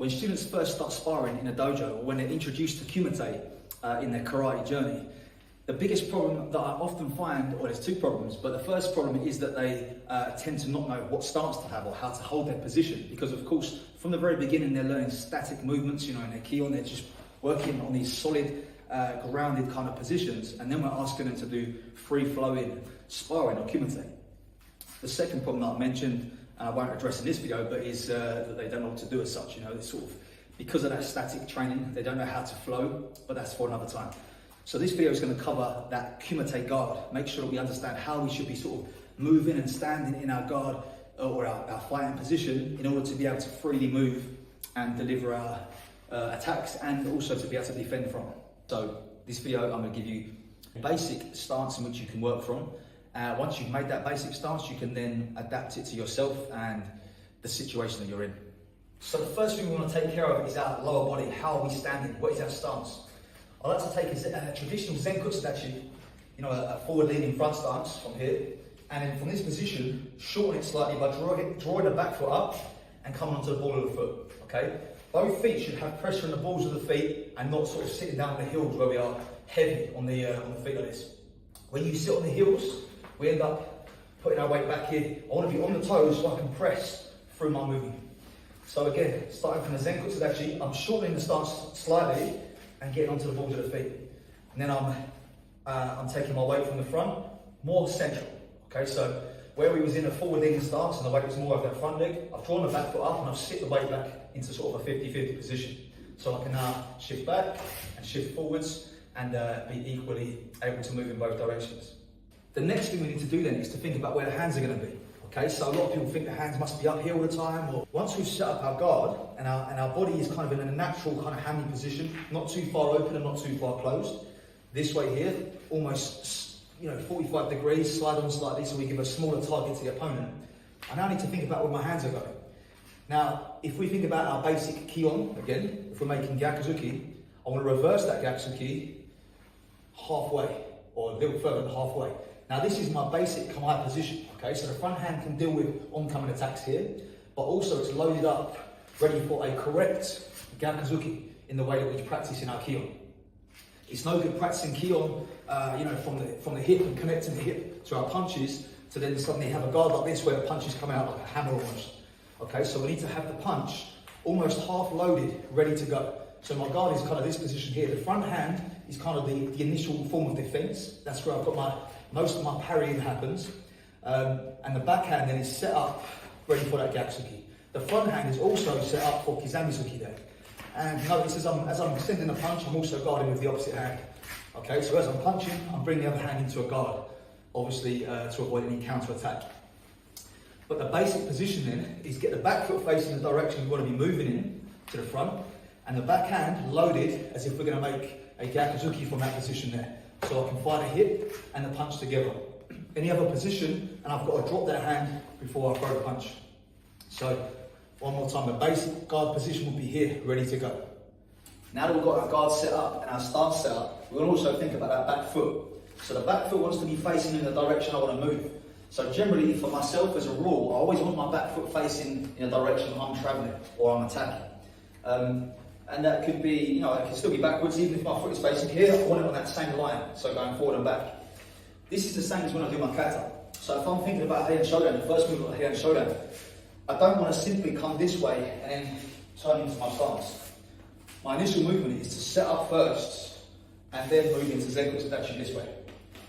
When students first start sparring in a dojo, or when they're introduced to kumite in their karate journey, the biggest problem that I often find, or there's two problems, but the first problem is that they tend to not know what stance to have or how to hold their position, because of course from the very beginning they're learning static movements, in their ki-on, they're just working on these solid, grounded kind of positions, and then we're asking them to do free-flowing sparring or kumite. The second problem that I mentioned, and I won't address in this video, but is that they don't know what to do as such. They sort of, because of that static training, they don't know how to flow, but that's for another time. So this video is going to cover that kumite guard, make sure that we understand how we should be sort of moving and standing in our guard or our fighting position in order to be able to freely move and deliver our attacks, and also to be able to defend from. So this video, I'm going to give you a basic stance in which you can work from. Once you've made that basic stance, you can then adapt it to yourself and the situation that you're in. So the first thing we want to take care of is our lower body. How are we standing? What is our stance? I like to take a traditional Zenkutsu Dachi, a forward-leaning front stance from here, and then from this position, shorten it slightly by drawing the back foot up and coming onto the ball of the foot. Okay, both feet should have pressure on the balls of the feet and not sort of sitting down on the heels where we are heavy on the feet like this. When you sit on the heels, we end up putting our weight back here. I want to be on the toes so I can press through my movement. So again, starting from the Zenkutsu Dachi, I'm shortening the stance slightly and getting onto the balls of the feet. And then I'm taking my weight from the front, more central. Okay, so where we was in a forward-leaning stance and the weight was more over that front leg, I've drawn the back foot up and I've sit the weight back into sort of a 50-50 position. So I can now shift back and shift forwards and be equally able to move in both directions. The next thing we need to do then is to think about where the hands are going to be. Okay, so a lot of people think the hands must be up here all the time. Or once we've set up our guard and our body is kind of in a natural kind of hammy position, not too far open and not too far closed. This way here, almost 45 degrees, slide on slightly so we give a smaller target to the opponent. I now need to think about where my hands are going. Now, if we think about our basic ki-on, again, if we're making Gyakuzuki, I want to reverse that Gyakuzuki halfway, or a little further than halfway. Now this is my basic kamae position, okay? So the front hand can deal with oncoming attacks here, but also it's loaded up, ready for a correct Gyakuzuki in the way that we practice in our ki-on. It's no good practicing ki-on, from the hip and connecting the hip to our punches, to then suddenly have a guard like this where the punches come out like a hammer almost. Okay, so we need to have the punch almost half loaded, ready to go. So my guard is kind of this position here. The front hand is kind of the initial form of defense. That's where I've got most of my parrying happens. And the backhand then is set up, ready for that Gyakuzuki. The front hand is also set up for Kizamizuki there. And notice as I'm sending a punch, I'm also guarding with the opposite hand. Okay, so as I'm punching, I'm bringing the other hand into a guard, obviously to avoid any counter attack. But the basic position then is get the back foot facing the direction we want to be moving in, to the front, and the back hand loaded as if we're going to make a Gyakuzuki from that position there. So I can fight a hit and the punch together. Any other position, and I've got to drop that hand before I throw the punch. So, one more time, the basic guard position will be here, ready to go. Now that we've got our guard set up and our stance set up, we're going to also think about that back foot. So the back foot wants to be facing in the direction I want to move. So generally, for myself as a rule, I always want my back foot facing in the direction I'm travelling or I'm attacking. And that could be, it can still be backwards, even if my foot is facing here, I want it on that same line, so going forward and back. This is the same as when I do my kata. So if I'm thinking about Heian Shodan, the first move of Heian Shodan, I don't want to simply come this way and then turn into my stance. My initial movement is to set up first, and then move into Zenkutsu Dachi this way.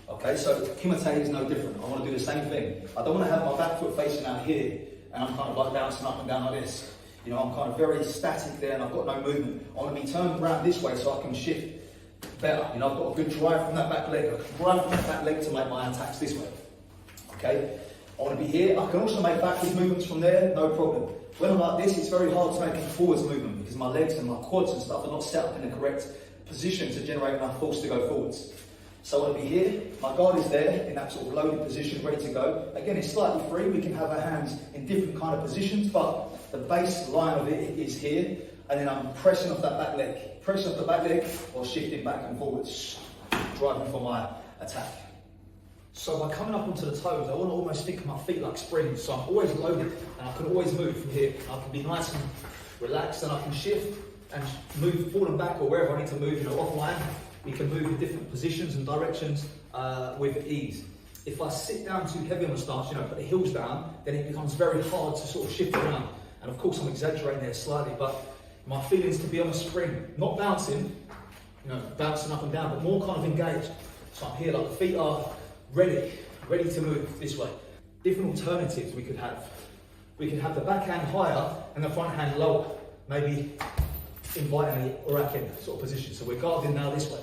Okay, so kumite is no different. I want to do the same thing. I don't want to have my back foot facing out here, and I'm kind of like bouncing up and down like this. I'm kind of very static there and I've got no movement. I want to be turned around this way so I can shift better. I've got a good drive from that back leg. I can drive from that back leg to make my attacks this way. Okay? I want to be here. I can also make backwards movements from there, no problem. When I'm like this, it's very hard to make a forwards movement because my legs and my quads and stuff are not set up in the correct position to generate enough force to go forwards. So I want to be here, my guard is there in that sort of loaded position, ready to go. Again, it's slightly free, we can have our hands in different kind of positions, but the base line of it is here, and then I'm pressing off that back leg. Pressing off the back leg, or shifting back and forwards, driving for my attack. So by coming up onto the toes, I want to almost think of my feet like springs, so I'm always loaded, and I can always move from here. I can be nice and relax, and I can shift and move forward and back or wherever I need to move, offline. We can move in different positions and directions with ease. If I sit down too heavy on the stance, put the heels down, then it becomes very hard to sort of shift around. And of course I'm exaggerating there slightly, but my feelings to be on the spring, not bouncing, bouncing up and down, but more kind of engaged. So I'm here, like the feet are ready to move this way. Different alternatives we could have. We could have the backhand higher and the front hand lower, maybe inviting the uraken sort of position. So we're guarding now this way.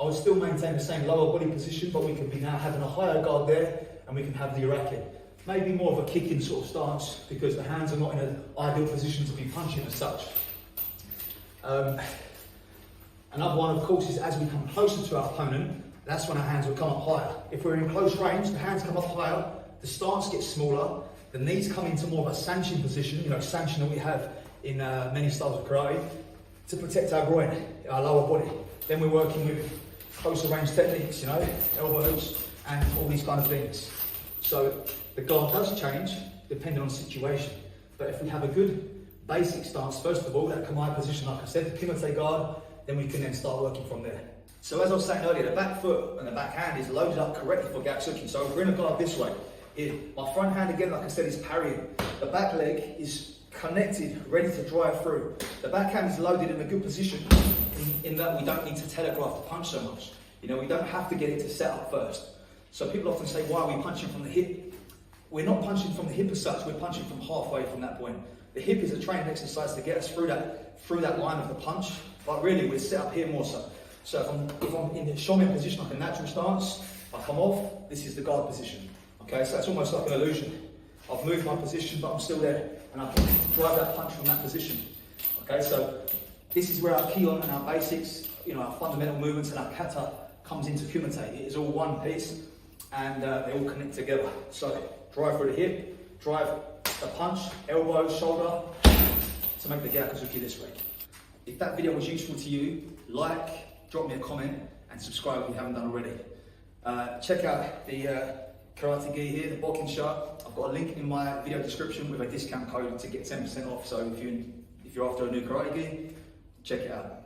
I would still maintain the same lower body position, but we could be now having a higher guard there, and we can have the uraken. Maybe more of a kicking sort of stance, because the hands are not in an ideal position to be punching as such. Another one, of course, is as we come closer to our opponent, that's when our hands will come up higher. If we're in close range, the hands come up higher, the stance gets smaller, the knees come into more of a sanchin position, sanchin that we have in many styles of karate, to protect our groin, our lower body. Then we're working with closer range techniques, elbows and all these kind of things. So the guard does change depending on the situation. But if we have a good basic stance, first of all, that Kamae position, like I said, the Kumite guard, then we can then start working from there. So as I was saying earlier, the back foot and the back hand is loaded up correctly for Gatsuki. So if we're in a guard this way, my front hand again, like I said, is parrying. The back leg is connected, ready to drive through. The back hand is loaded in a good position in that we don't need to telegraph the punch so much. We don't have to get it to set up first. So people often say, why are we punching from the hip? We're not punching from the hip as such, we're punching from halfway from that point. The hip is a training exercise to get us through that line of the punch, but really we're set up here more so. So if I'm in the shomen position, like a natural stance, I come off, this is the guard position. Okay, so that's almost like an illusion. I've moved my position, but I'm still there, and I can drive that punch from that position. Okay, so this is where our kion and our basics, our fundamental movements and our kata comes into kumite. It is all one piece, and they all connect together. So drive through the hip, drive the punch, elbow, shoulder, to make the Gyakuzuki this way. If that video was useful to you, drop me a comment, and subscribe if you haven't done already. Check out the karate gi here, the Bokken shirt. I've got a link in my video description with a discount code to get 10% off. So if you're after a new karate gi, check it out.